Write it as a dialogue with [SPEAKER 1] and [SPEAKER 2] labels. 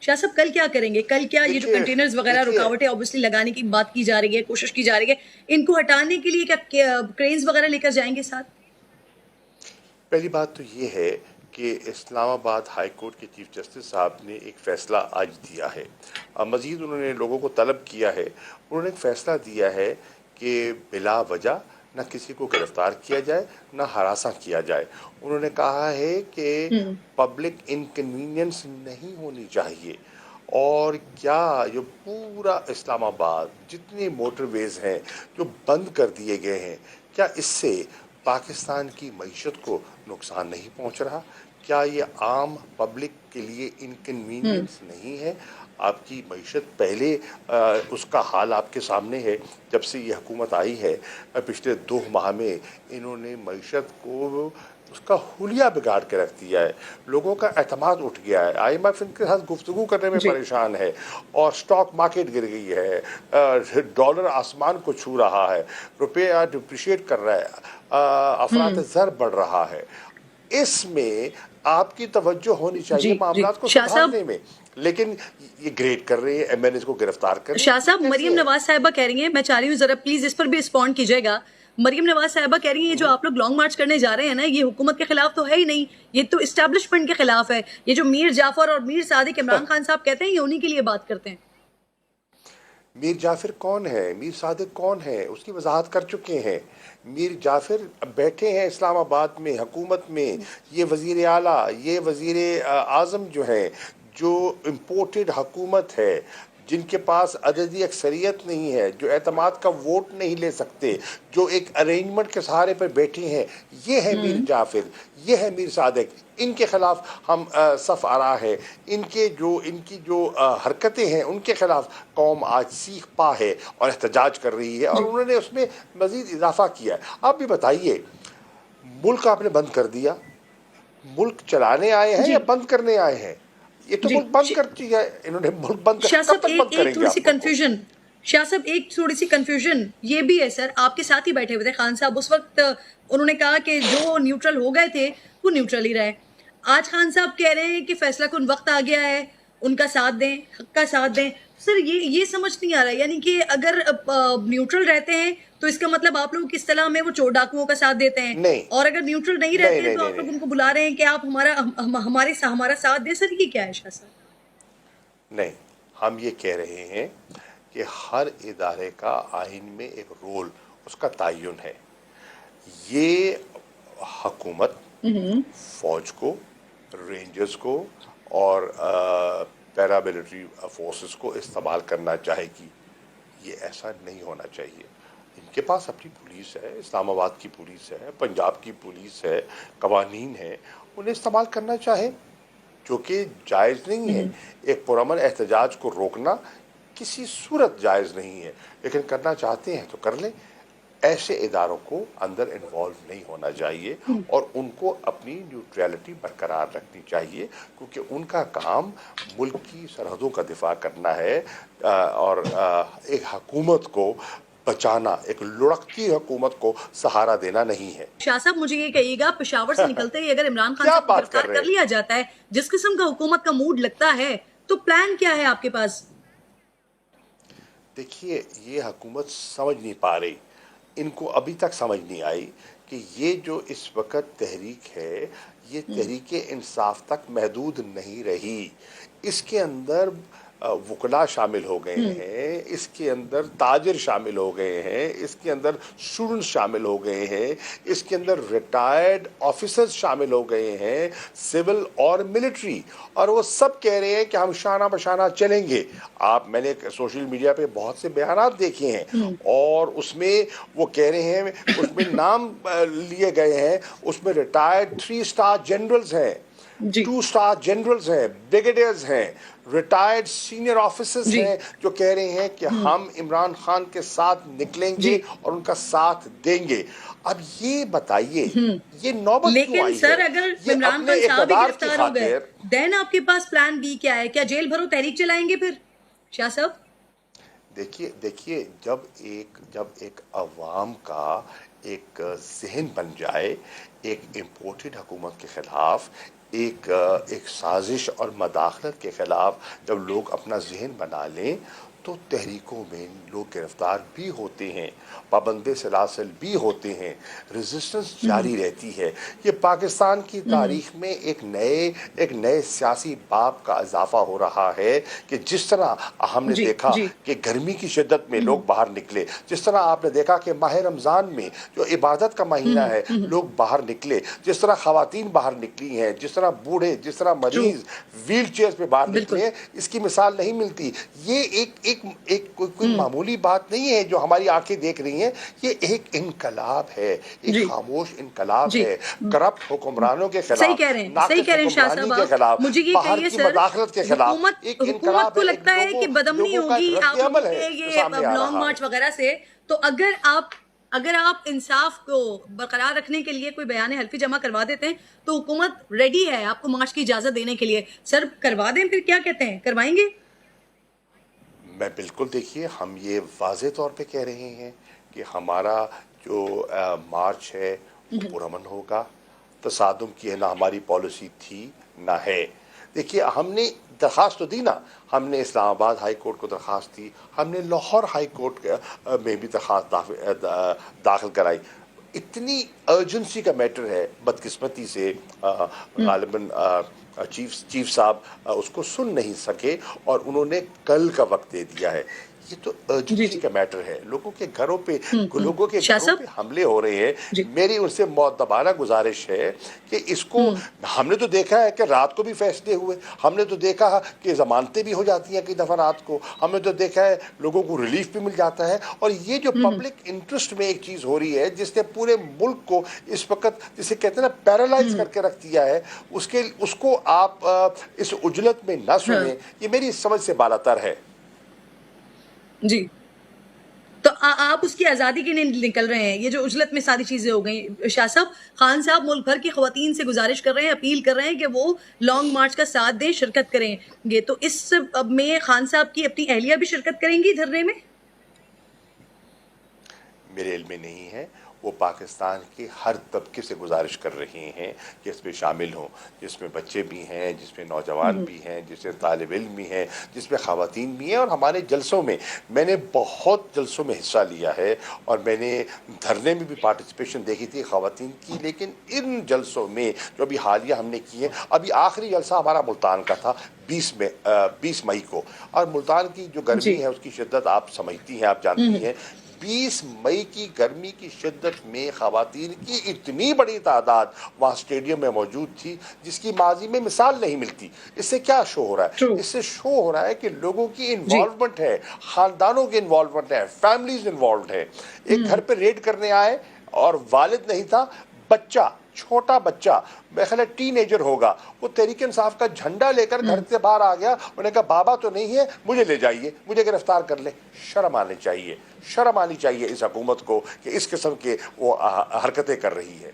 [SPEAKER 1] شاہ صاحب کل کیا کریں گے؟ کل کیا یہ جو کنٹینرز وغیرہ رکاوٹیں اوبیسلی لگانے کی بات کی جا رہی ہے، کوشش کی جا رہی ہے، ان کو ہٹانے کے لیے کیا کرینز وغیرہ لے کر جائیں گے ساتھ؟
[SPEAKER 2] پہلی بات تو یہ ہے کہ اسلام آباد ہائی کورٹ کے چیف جسٹس صاحب نے ایک فیصلہ آج دیا ہے. مزید انہوں نے لوگوں کو طلب کیا ہے، انہوں نے ایک فیصلہ دیا ہے کہ بلا وجہ نہ کسی کو گرفتار کیا جائے نہ ہراساں کیا جائے. انہوں نے کہا ہے کہ پبلک انکنوینئنس نہیں ہونی چاہیے. اور کیا جو پورا اسلام آباد جتنے موٹر ویز ہیں جو بند کر دیے گئے ہیں، کیا اس سے پاکستان کی معیشت کو نقصان نہیں پہنچ رہا؟ کیا یہ عام پبلک کے لیے انکنوینئنس نہیں ہے؟ آپ کی معیشت پہلے اس کا حال آپ کے سامنے ہے. جب سے یہ حکومت آئی ہے پچھلے 2 ماہ میں انہوں نے معیشت کو اس کا حلیہ بگاڑ کے رکھ دیا ہے. لوگوں کا اعتماد اٹھ گیا ہے. آئی ایم ایف ان کے ساتھ گفتگو کرنے میں پریشان ہے، اور سٹاک مارکیٹ گر گئی ہے، ڈالر آسمان کو چھو رہا ہے، روپے ڈپریشیٹ کر رہا ہے، افراط زر بڑھ رہا ہے. اس میں آپ کی توجہ ہونی چاہیے معاملات کو سدھارنے میں، لیکن یہ گریڈ کر رہے ہیں، ایم این ایز کو گرفتار کر رہے ہیں.
[SPEAKER 1] شاہ صاحب مریم نواز صاحبہ کہہ رہی ہیں، میں چاہ رہی ہوں ذرا پلیز اس پر بھی رسپونڈ کیجئے گا. مریم نواز صاحبہ کہہ رہی ہیں یہ جو آپ لوگ لانگ مارچ کرنے جا رہے ہیں نا، یہ حکومت کے خلاف تو ہے ہی نہیں، یہ تو اسٹیبلشمنٹ کے خلاف ہے. یہ جو میر جعفر اور میر صادق عمران خان صاحب کہتے ہیں، یہ انہی کے لیے بات کرتے ہیں.
[SPEAKER 2] میر جعفر کون ہے؟ میر صادق کون ہے؟ اس کی وضاحت کر چکے ہیں. میر جعفر بیٹھے ہیں اسلام آباد میں حکومت میں. یہ وزیر اعلیٰ، یہ وزیر اعظم جو ہیں، جو امپورٹڈ حکومت ہے، جن کے پاس عددی اکثریت نہیں ہے، جو اعتماد کا ووٹ نہیں لے سکتے، جو ایک ارینجمنٹ کے سہارے پر بیٹھے ہیں، یہ ہے میر جعفر، یہ ہے میر صادق. ان کے خلاف ہم صف آرا ہے. ان کی جو حرکتیں ہیں ان کے خلاف قوم آج سیخ پا ہے اور احتجاج کر رہی ہے. اور انہوں نے اس میں مزید اضافہ کیا ہے. آپ بھی بتائیے، ملک آپ نے بند کر دیا، ملک چلانے آئے ہیں یا بند کرنے آئے ہیں؟ یہ تو ملک بند کر دیا ہے انہوں نے. ملک بند کر،
[SPEAKER 1] شاہ
[SPEAKER 2] کب
[SPEAKER 1] صاحب
[SPEAKER 2] تک بند کریں
[SPEAKER 1] ایک
[SPEAKER 2] گے
[SPEAKER 1] تھوڑی سی
[SPEAKER 2] آپ ملک کو؟
[SPEAKER 1] کنفیوژن، شاہ صاحب ایک تھوڑی سی کنفیوژن یہ بھی ہے سر، آپ کے ساتھ ہی بیٹھے ہوئے تھے خان صاحب اس وقت، انہوں نے کہا کہ جو نیوٹرل ہو گئے تھے وہ نیوٹرل ہی رہے. آج خان صاحب کہہ رہے ہیں کہ فیصلہ کن وقت آ گیا ہے، ان کا ساتھ دیں، حق کا ساتھ دیں. سر یہ سمجھ نہیں آ رہا ہے، یعنی کہ اگر نیوٹرل رہتے ہیں تو اس کا مطلب آپ لوگ کس طرح میں وہ چور ڈاکوؤں کا ساتھ دیتے ہیں،
[SPEAKER 2] نہیں
[SPEAKER 1] اور اگر نیوٹرل نہیں رہتے ہیں تو آپ لوگ ان کو بلا رہے ہیں کہ آپ ہمارا ساتھ دیں. سر یہ کیا ہے شاہ صاحب؟
[SPEAKER 2] نہیں، ہم یہ کہہ رہے ہیں کہ ہر ادارے کا آئین میں ایک رول، اس کا تعین ہے. یہ حکومت فوج کو، رینجرز کو اور پیراملٹری فورسز کو استعمال کرنا چاہے گی. یہ ایسا نہیں ہونا چاہیے. ان کے پاس اپنی پولیس ہے، اسلام آباد کی پولیس ہے، پنجاب کی پولیس ہے، قوانین ہیں، انہیں استعمال کرنا چاہے، جو کہ جائز نہیں ہے. ایک پرامن احتجاج کو روکنا کسی صورت جائز نہیں ہے، لیکن کرنا چاہتے ہیں تو کر لیں. ایسے اداروں کو اندر انوالو نہیں ہونا چاہیے اور ان کو اپنی نیوٹریلٹی برقرار رکھنی چاہیے، کیونکہ ان کا کام ملک کی سرحدوں کا دفاع کرنا ہے اور ایک حکومت کو بچانا، ایک لڑکتی حکومت کو سہارا دینا نہیں ہے.
[SPEAKER 1] شاہ صاحب مجھے یہ کہیے گا، پشاور سے نکلتے ہی اگر عمران خان
[SPEAKER 2] کیا
[SPEAKER 1] صاحب کو
[SPEAKER 2] بات
[SPEAKER 1] گرفتار
[SPEAKER 2] رہے
[SPEAKER 1] کر لیا جاتا ہے، جس قسم کا حکومت کا موڈ لگتا ہے، تو پلان کیا ہے آپ کے پاس؟
[SPEAKER 2] دیکھیے، یہ حکومت سمجھ نہیں پا رہی، ان کو ابھی تک سمجھ نہیں آئی کہ یہ جو اس وقت تحریک ہے، یہ تحریک انصاف تک محدود نہیں رہی. اس کے اندر وکلاء شامل ہو گئے ہیں، اس کے اندر تاجر شامل ہو گئے ہیں، اس کے اندر اسٹوڈنٹس شامل ہو گئے ہیں، اس کے اندر ریٹائرڈ آفیسرز شامل ہو گئے ہیں، سول اور ملٹری. اور وہ سب کہہ رہے ہیں کہ ہم شانہ بشانہ چلیں گے. میں نے سوشل میڈیا پہ بہت سے بیانات دیکھے ہیں، اور اس میں وہ کہہ رہے ہیں، اس میں نام لیے گئے ہیں، اس میں ریٹائرڈ 3 اسٹار جنرلز ہیں، 2 اسٹار جنرلز ہیں، بریگیڈیئرز ہیں، ریٹائرڈ سینئر آفیسرز ہیں، جو کہہ رہے ہیں کہ ہم عمران خان کے ساتھ نکلیں گے اور ان کا ساتھ دیں گے. اب یہ بتائیے، یہ نوبت کیوں
[SPEAKER 1] لیکن
[SPEAKER 2] آئی ہے؟
[SPEAKER 1] سر اگر
[SPEAKER 2] یہ
[SPEAKER 1] عمران
[SPEAKER 2] اپنے
[SPEAKER 1] خان صاحب بھی
[SPEAKER 2] اقتدار کی
[SPEAKER 1] گرفتار ہو گئے،
[SPEAKER 2] خاطر.
[SPEAKER 1] دین آپ کے پاس پلان بی کیا ہے؟ کیا جیل بھرو تحریک چلائیں گے پھر شاہ صاحب؟
[SPEAKER 2] دیکھیے، جب ایک عوام کا ایک ذہن بن جائے ایک امپورٹڈ حکومت کے خلاف، ایک سازش اور مداخلت کے خلاف جب لوگ اپنا ذہن بنا لیں تو تحریکوں میں لوگ گرفتار بھی ہوتے ہیں، پابند سلاسل بھی ہوتے ہیں، ریزسٹنس جاری رہتی ہے۔ یہ پاکستان کی تاریخ میں ایک نئے سیاسی باب کا اضافہ ہو رہا ہے کہ جس طرح ہم نے
[SPEAKER 1] جی
[SPEAKER 2] دیکھا
[SPEAKER 1] جی
[SPEAKER 2] کہ گرمی کی شدت میں لوگ باہر نکلے، جس طرح آپ نے دیکھا کہ ماہ رمضان میں جو عبادت کا مہینہ ہے لوگ باہر نکلے، جس طرح خواتین باہر نکلی ہیں، جس طرح بوڑھے، جس طرح
[SPEAKER 1] ٹرو
[SPEAKER 2] مریض ویل چیئر پہ باہر
[SPEAKER 1] بالکل
[SPEAKER 2] نکلے ہیں، اس کی مثال نہیں ملتی۔ یہ کوئی معمولی بات نہیں ہے جو ہماری آنکھیں دیکھ رہی ہیں، یہ ایک انقلاب ہے، ایک
[SPEAKER 1] جی
[SPEAKER 2] خاموش انقلاب
[SPEAKER 1] جی
[SPEAKER 2] ہے، کرپٹ حکمرانوں کے
[SPEAKER 1] صحیح
[SPEAKER 2] خلاف،
[SPEAKER 1] کہہ رہے ہیں، صحیح
[SPEAKER 2] ناقص
[SPEAKER 1] کہہ رہے ہیں شاہ
[SPEAKER 2] حکمرانی
[SPEAKER 1] صاحب
[SPEAKER 2] کے
[SPEAKER 1] آپ
[SPEAKER 2] خلاف،
[SPEAKER 1] مجھے یہ
[SPEAKER 2] باہر
[SPEAKER 1] کہیے
[SPEAKER 2] کی
[SPEAKER 1] سر،
[SPEAKER 2] مداخلت کے خلاف ایک
[SPEAKER 1] حکومت
[SPEAKER 2] انقلاب
[SPEAKER 1] کو
[SPEAKER 2] ہے، ایک
[SPEAKER 1] لگتا ہے کہ بدامنی
[SPEAKER 2] لوگوں کا ایک
[SPEAKER 1] ہوگی
[SPEAKER 2] رد
[SPEAKER 1] آپ لوگوں
[SPEAKER 2] عمل ہے
[SPEAKER 1] کے
[SPEAKER 2] جو
[SPEAKER 1] یہ
[SPEAKER 2] سامنے آ
[SPEAKER 1] لانگ
[SPEAKER 2] رہا ہے۔
[SPEAKER 1] مارچ وغیرہ سے، تو اگر آپ انصاف کو برقرار رکھنے کے لیے کوئی بیان حلفی جمع کروا دیتے ہیں تو حکومت ریڈی ہے آپ کو مارچ کی اجازت دینے کے لیے، سر کروا دیں، پھر کیا کہتے ہیں، کروائیں گے؟
[SPEAKER 2] میں بالکل، دیکھیے ہم یہ واضح طور پہ کہہ رہے ہیں کہ ہمارا جو مارچ ہے وہ پرامن ہوگا، تصادم کی ہے نہ ہماری پالیسی تھی نہ ہے۔ دیکھیے ہم نے درخواست تو دی نا، ہم نے اسلام آباد ہائی کورٹ کو درخواست دی، ہم نے لاہور ہائی کورٹ میں بھی درخواست داخل کرائی۔ اتنی ارجنسی کا میٹر ہے، بدقسمتی سے غالباً چیف صاحب اس کو سن نہیں سکے اور انہوں نے کل کا وقت دے دیا ہے۔ یہ تو
[SPEAKER 1] جی
[SPEAKER 2] ارجنسی
[SPEAKER 1] جی
[SPEAKER 2] کا میٹر ہے، لوگوں کے گھروں
[SPEAKER 1] شاہ صاحب
[SPEAKER 2] پہ حملے ہو رہے ہیں۔
[SPEAKER 1] جی
[SPEAKER 2] میری ان سے معتبانہ گزارش ہے کہ اس کو، ہم نے تو دیکھا ہے کہ رات کو بھی فیصلے ہوئے، ہم نے تو دیکھا کہ ضمانتیں بھی ہو جاتی ہیں کئی دفعہ رات کو، ہم نے تو دیکھا ہے لوگوں کو ریلیف بھی مل جاتا ہے، اور یہ جو پبلک انٹرسٹ میں ایک چیز ہو رہی ہے جس نے پورے ملک کو اس وقت جسے کہتے ہیں نا پیرالائز کر کے رکھ دیا ہے، اس کو آپ اس عجلت میں نہ
[SPEAKER 1] ہاں
[SPEAKER 2] سنیں، یہ میری سمجھ سے بالاتر ہے۔
[SPEAKER 1] جی تو آپ اس کی آزادی کے لیے نکل رہے ہیں، یہ جو عجلت میں ساری چیزیں ہو گئیں، شاہ صاحب خان صاحب ملک بھر کی خواتین سے گزارش کر رہے ہیں، اپیل کر رہے ہیں کہ وہ لانگ مارچ کا ساتھ دیں، شرکت کریں گے، تو اس میں خان صاحب کی اپنی اہلیہ بھی شرکت کریں گی دھرنے میں؟
[SPEAKER 2] میرے علم میں نہیں ہے، وہ پاکستان کے ہر طبقے سے گزارش کر رہے ہیں کہ اس میں شامل ہوں، جس میں بچے بھی ہیں، جس میں نوجوان بھی ہیں، جس میں طالب علم بھی ہیں، جس میں خواتین بھی ہیں۔ اور ہمارے جلسوں میں، میں نے بہت جلسوں میں حصہ لیا ہے اور میں نے دھرنے میں بھی پارٹیسپیشن دیکھی تھی خواتین کی، لیکن ان جلسوں میں جو ابھی حالیہ ہم نے کیے، ابھی آخری جلسہ ہمارا ملتان کا تھا 20 مئی کو، اور ملتان کی جو
[SPEAKER 1] جی
[SPEAKER 2] گرمی ہے اس کی شدت آپ سمجھتی ہیں، آپ جانتی ہیں۔ 20 مئی کی گرمی کی شدت میں خواتین کی اتنی بڑی تعداد وہاں اسٹیڈیم میں موجود تھی جس کی ماضی میں مثال نہیں ملتی۔ اس سے کیا شو ہو رہا ہے؟
[SPEAKER 1] ٹرو
[SPEAKER 2] اس سے شو ہو رہا ہے کہ لوگوں کی
[SPEAKER 1] جی
[SPEAKER 2] انوالومنٹ ہے، خاندانوں کی انوالومنٹ ہے، فیملیز انوالوڈ ہے۔ ایک گھر پہ ریڈ کرنے آئے اور والد نہیں تھا، بچہ، چھوٹا بچہ، میرے خیال ہے ٹین ایجر ہوگا، وہ تحریک انصاف کا جھنڈا لے کر گھر سے باہر آ گیا، انہوں نے کہا بابا تو نہیں ہے، مجھے لے جائیے، مجھے گرفتار کر لے۔ شرم آنی چاہیے، شرم آنی چاہیے اس حکومت کو کہ اس قسم کے وہ حرکتیں کر رہی ہے۔